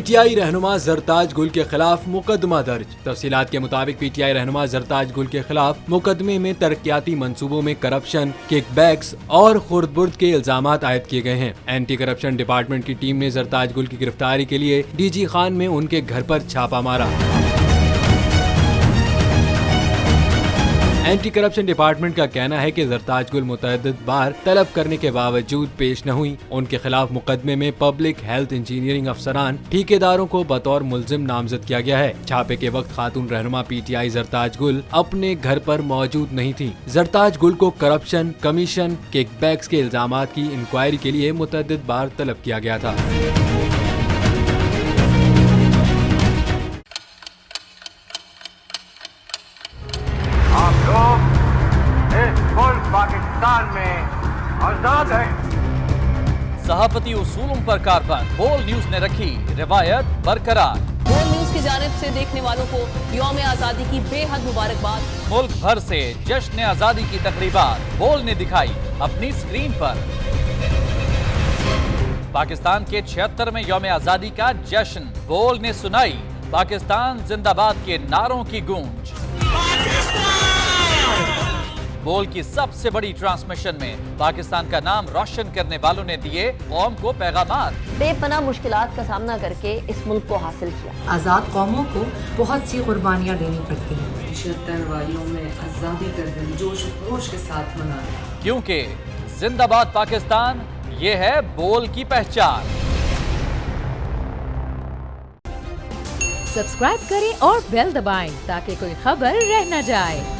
PTI रहनुमा जरताज गुल के खिलाफ मुकदमा दर्ज। तफसीलात के मुताबिक पीटीआई रहनुमा जरताज गुल के खिलाफ मुकदमे में तरक्याती मंसूबों में करप्शन, किकबैक्स और खुर्द-बुर्द के इल्जामात आयद किए गए हैं। एंटी करप्शन डिपार्टमेंट की टीम ने जरताज गुल की गिरफ्तारी के लिए डीजी खान में उनके घर पर छापा मारा। एंटी करप्शन डिपार्टमेंट का कहना है कि जरताज गुल मुतअद्दिद बार तलब करने के बावजूद पेश न हुई। उनके खिलाफ मुकदमे में पब्लिक हेल्थ इंजीनियरिंग अफसरान, ठेकेदारों को बतौर मुल्जिम नामजद किया गया है। छापे के वक्त खातून रहनुमा पीटीआई जरताज गुल अपने घर पर मौजूद नहीं थी। जरताज गुल को करप्शन, कमीशन, किकबैक्स के इल्जामात की इंक्वायरी के लिए मुतअद्दिद बार तलब किया गया था। इस मुल्क पाकिस्तान में आजाद है। सहाफती उसूलों पर कारबंद बोल न्यूज ने रखी रिवायत बरकरार। बोल न्यूज की जानिब से देखने वालों को यौम आजादी की बेहद मुबारकबाद। मुल्क भर से जश्न आजादी की तकरीबात बोल ने दिखाई अपनी स्क्रीन पर। पाकिस्तान के 76वें यौम आजादी का जश्न बोल ने सुनाई पाकिस्तान जिंदाबाद के नारों की गूंज। बोल की सबसे बड़ी ट्रांसमिशन में पाकिस्तान का नाम रोशन करने वालों ने दिए कौम को पैगामात। बेपनाह मुश्किलात का सामना करके इस मुल्क को हासिल किया। आज़ाद कौमों को बहुत सी कुर्बानियाँ देनी पड़ती हैं। 76 वालियों में आज़ादी का दिन जोश खरोश के साथ मना रहे हैं। क्योंकि जिंदाबाद पाकिस्तान ये है बोल की पहचान। सब्सक्राइब करें और बेल दबाएं ताकि कोई खबर रह न जाए।